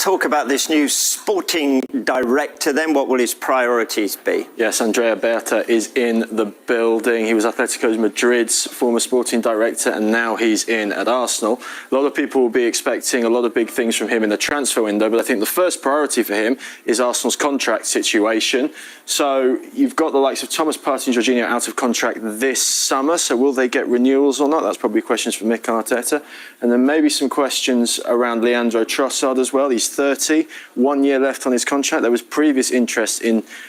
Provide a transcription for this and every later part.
talk about this new sporting director then. What will his priorities be? Yes, Andrea Berta is in the building. He was Atletico Madrid's former sporting director, and now he's in at Arsenal. A lot of people will be expecting a lot of big things from him in the transfer window, but I think the first priority for him is Arsenal's contract situation. So you've got the likes of Thomas Partey and Jorginho out of contract this summer, so will they get renewals or not? That's probably questions for Mikel Arteta. And then maybe some questions around Leandro Trossard as well. He's 30, 1 year left on his contract. There was previous interest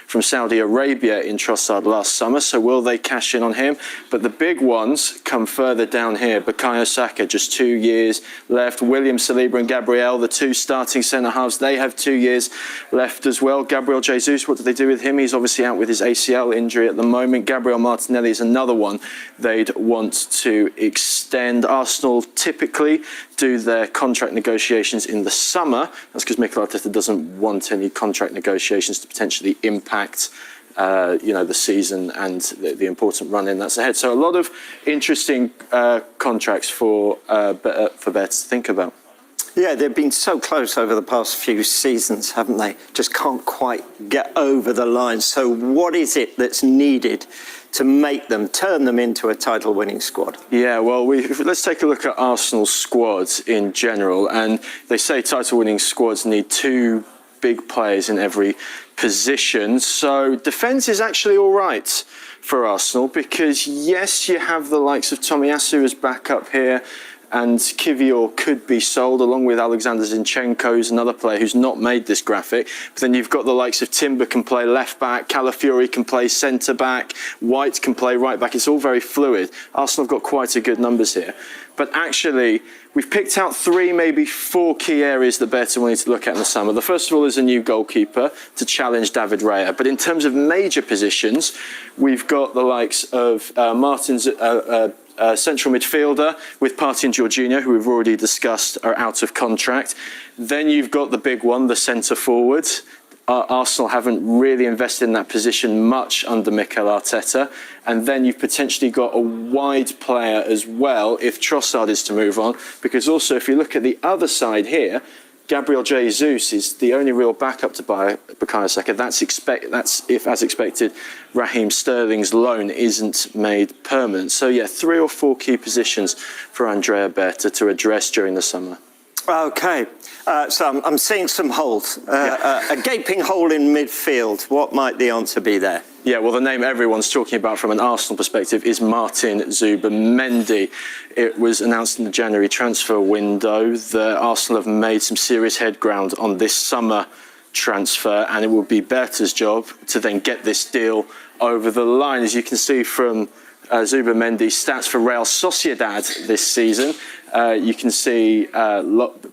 from Saudi Arabia in Trossard last summer, so will they cash in on him? But the big ones come further down here. Bukayo Saka, just 2 years left. William Saliba and Gabriel, the two starting centre-halves, they have 2 years left as well. Gabriel Jesus, what do they do with him? He's obviously out with his ACL injury at the moment. Gabriel Martinelli is another one they'd want to extend. Arsenal typically do their contract negotiations in the summer. That's because Mikel Arteta doesn't want any contract negotiations to potentially impact the season and the important run-in that's ahead. So a lot of interesting contracts for Betis to think about. Yeah, they've been so close over the past few seasons, haven't they? Just can't quite get over the line. So what is it that's needed to turn them into a title-winning squad? Yeah, well, let's take a look at Arsenal's squads in general. And they say title-winning squads need two big players in every position. So defence is actually all right for Arsenal because, yes, you have the likes of Tomiyasu as backup here, and Kivior could be sold along with Alexander Zinchenko, who's another player who's not made this graphic. But then you've got the likes of Timber can play left back, Calafiori can play centre back, White can play right back. It's all very fluid. Arsenal have got quite a good numbers here. But actually, we've picked out 3, maybe 4 key areas that Berta will need to look at in the summer. The first of all is a new goalkeeper to challenge David Raya. But in terms of major positions, we've got the likes of Martin's central midfielder with Partey and Jorginho, who we've already discussed, are out of contract. Then you've got the big one, the centre forward. Arsenal haven't really invested in that position much under Mikel Arteta. And then you've potentially got a wide player as well if Trossard is to move on. Because also, if you look at the other side here, Gabriel Jesus is the only real backup to Bukayo Saka. That's if, as expected, Raheem Sterling's loan isn't made permanent. So, yeah, 3 or 4 key positions for Andrea Berta to address during the summer. OK, so I'm seeing some holes. A gaping hole in midfield. What might the answer be there? Yeah, well, the name everyone's talking about from an Arsenal perspective is Martin Zubimendi. It was announced in the January transfer window that Arsenal have made some serious head ground on this summer transfer, and it will be Berta's job to then get this deal over the line. As you can see from Zubimendi's stats for Real Sociedad this season, you can see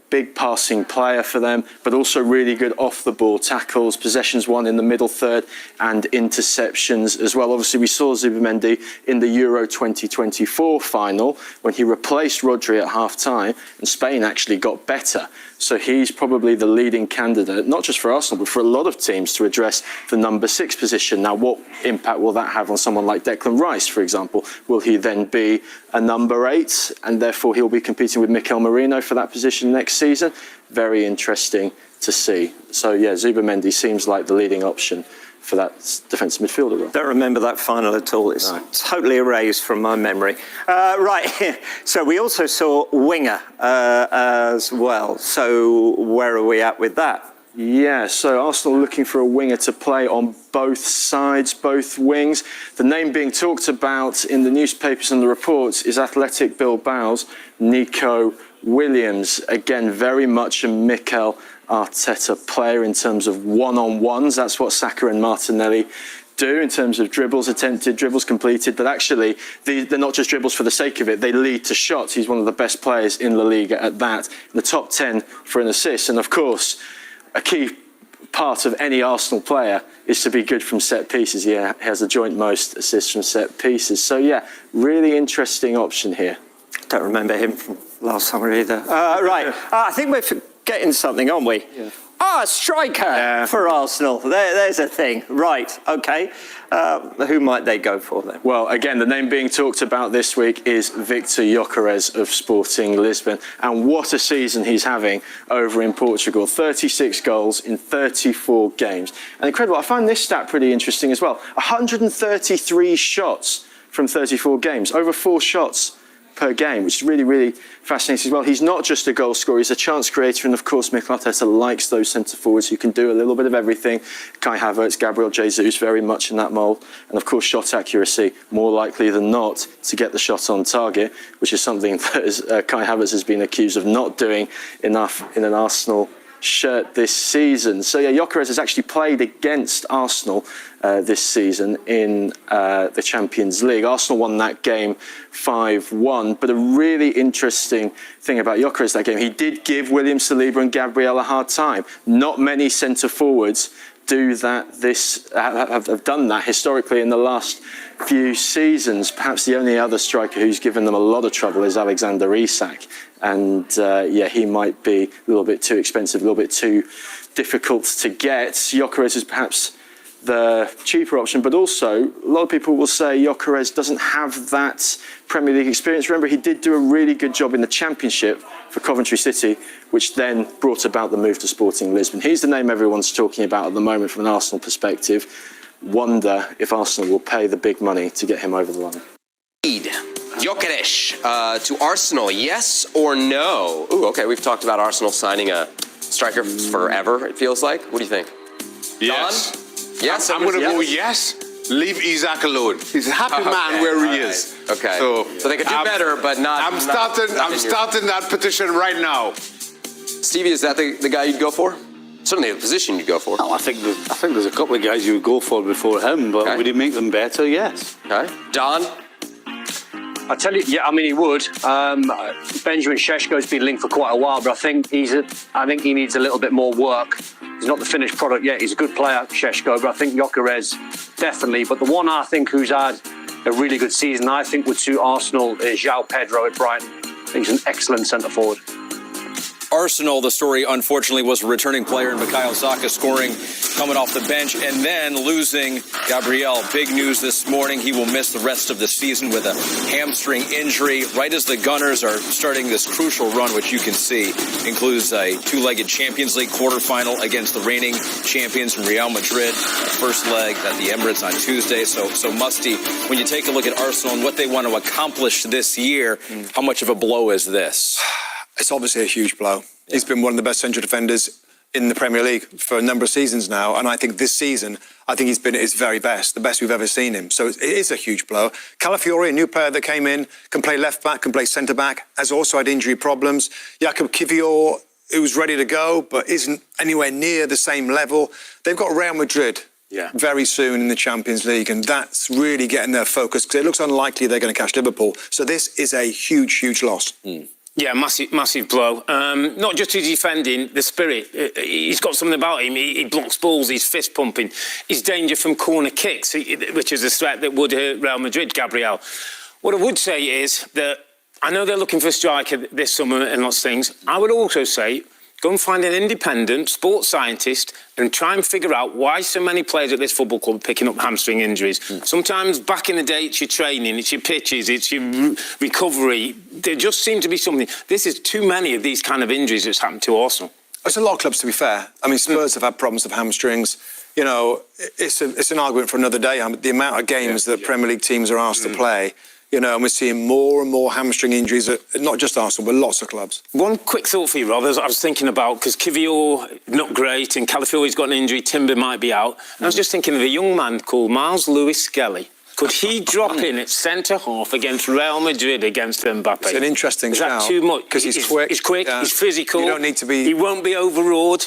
big passing player for them, but also really good off-the-ball tackles, possessions won in the middle third, and interceptions as well. Obviously, we saw Zubimendi in the Euro 2024 final when he replaced Rodri at half-time, and Spain actually got better. So he's probably the leading candidate, not just for Arsenal, but for a lot of teams to address the number 6 position. Now, what impact will that have on someone like Declan Rice, for example? Will he then be a number 8, and therefore he'll be competing with Mikel Merino for that position next season? Very interesting to see. So, yeah, Zubimendi seems like the leading option for that defensive midfielder role. Don't remember that final at all. It's totally erased from my memory. Right, so we also saw winger as well. So where are we at with that? Yeah, so Arsenal looking for a winger to play on both sides, both wings. The name being talked about in the newspapers and the reports is Athletic Bilbao's Nico Williams. Again, very much a Mikel Arteta player in terms of one-on-ones. That's what Saka and Martinelli do in terms of dribbles attempted, dribbles completed. But actually, they're not just dribbles for the sake of it. They lead to shots. He's one of the best players in La Liga at that. In the top 10 for an assist. And of course, a key part of any Arsenal player is to be good from set pieces. Yeah, he has the joint most assists from set pieces. So yeah, really interesting option here. Don't remember him from last summer either. Right, I think we're getting something, aren't we? Yeah. Ah, striker for Arsenal. There's a thing. Right, okay. Who might they go for then? Well, again, the name being talked about this week is Victor Gyökeres of Sporting Lisbon. And what a season he's having over in Portugal. 36 goals in 34 games. And incredible. I find this stat pretty interesting as well. 133 shots from 34 games. Over 4 shots per game, which is really, really fascinating as well. He's not just a goal scorer, he's a chance creator, and of course Mikel Arteta likes those centre-forwards who can do a little bit of everything. Kai Havertz, Gabriel Jesus, very much in that mould, and of course shot accuracy, more likely than not to get the shot on target, which is something that Kai Havertz has been accused of not doing enough in an Arsenal shirt this season. So yeah, Gyökeres has actually played against Arsenal this season in the Champions League. Arsenal won that game 5-1, but a really interesting thing about Gyökeres that game, he did give William Saliba and Gabriel a hard time. Not many centre forwards do that. Have done that historically in the last few seasons. Perhaps the only other striker who's given them a lot of trouble is Alexander Isak. And yeah, he might be a little bit too expensive, a little bit too difficult to get. Gyökeres is perhaps the cheaper option, but also a lot of people will say Gyökeres doesn't have that Premier League experience. Remember, he did do a really good job in the Championship for Coventry City, which then brought about the move to Sporting Lisbon. He's the name everyone's talking about at the moment from an Arsenal perspective. Wonder if Arsenal will pay the big money to get him over the line. Gyökeres to Arsenal, yes or no? Ooh, okay, we've talked about Arsenal signing a striker forever, it feels like. What do you think? Yes. Don? Yes? I'm going to go yes. Leave Isak alone. He's a happy man where he is. Okay. So they could do better, but not. I'm starting that petition right now. Stevie, is that the guy you'd go for? Certainly the position you'd go for. Oh, I think there's a couple of guys you would go for before him, but would he make them better? Yes. Okay. Don? I tell you, yeah, I mean he would. Benjamin Šeško's been linked for quite a while, but I think he needs a little bit more work. He's not the finished product yet. He's a good player, Šeško, but I think Gyökeres definitely. But the one I think who's had a really good season, I think would suit Arsenal is João Pedro at Brighton. I think he's an excellent centre forward. Arsenal, the story, unfortunately, was a returning player in Bukayo Saka scoring, coming off the bench, and then losing Gabriel. Big news this morning. He will miss the rest of the season with a hamstring injury. Right as the Gunners are starting this crucial run, which you can see includes a two-legged Champions League quarterfinal against the reigning champions from Real Madrid. First leg at the Emirates on Tuesday. So musty. When you take a look at Arsenal and what they want to accomplish this year, how much of a blow is this? It's obviously a huge blow. Yeah. He's been one of the best central defenders in the Premier League for a number of seasons now, and I think this season, he's been at his very best, the best we've ever seen him. So it is a huge blow. Calafiori, a new player that came in, can play left-back, can play centre-back, has also had injury problems. Jakub Kiwior, who's ready to go, but isn't anywhere near the same level. They've got Real Madrid very soon in the Champions League, and that's really getting their focus, because it looks unlikely they're going to catch Liverpool. So this is a huge, huge loss. Yeah, massive blow. Not just his defending, the spirit. He's got something about him. He blocks balls, he's fist pumping. His danger from corner kicks, which is a threat that would hurt Real Madrid, Gabriel. What I would say is that I know they're looking for a striker this summer and lots of things. I would also say, go and find an independent sports scientist and try and figure out why so many players at this football club are picking up hamstring injuries. Sometimes back in the day, it's your training, it's your pitches, it's your recovery. There just seem to be something. This is too many of these kind of injuries that's happened to Arsenal. It's a lot of clubs, to be fair. I mean, Spurs have had problems with hamstrings. You know, it's an argument for another day. The amount of games that Premier League teams are asked to play. You know, and we're seeing more and more hamstring injuries at not just Arsenal, but lots of clubs. One quick thought for you, Rob, I was thinking about, because Kiwior, not great, and Calafiori's got an injury, Timber might be out. And I was just thinking of a young man called Miles Lewis-Skelly. Could he drop in at centre-half against Real Madrid against Mbappe? It's an interesting shout. Is that too much? Because he's quick. He's quick, he's physical. You don't need to be... He won't be overawed.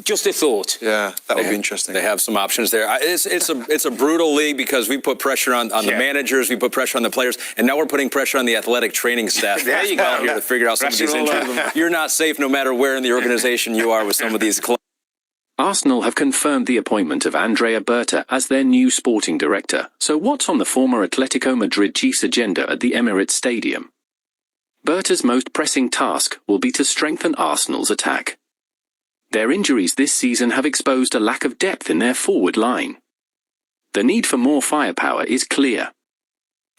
Just a thought. Yeah, that would be interesting. They have some options there. It's a brutal league because we put pressure on the managers, we put pressure on the players, and now we're putting pressure on the athletic training staff. There you go. Here to figure out some of these injuries. You're not safe no matter where in the organization you are with some of these clubs. Arsenal have confirmed the appointment of Andrea Berta as their new sporting director. So what's on the former Atletico Madrid chief's agenda at the Emirates Stadium? Berta's most pressing task will be to strengthen Arsenal's attack. Their injuries this season have exposed a lack of depth in their forward line. The need for more firepower is clear.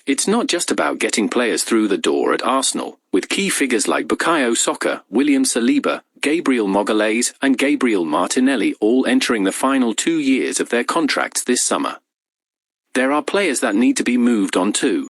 It's not just about getting players through the door at Arsenal, with key figures like Bukayo Saka, William Saliba, Gabriel Magalhaes and Gabriel Martinelli all entering the final 2 years of their contracts this summer. There are players that need to be moved on too.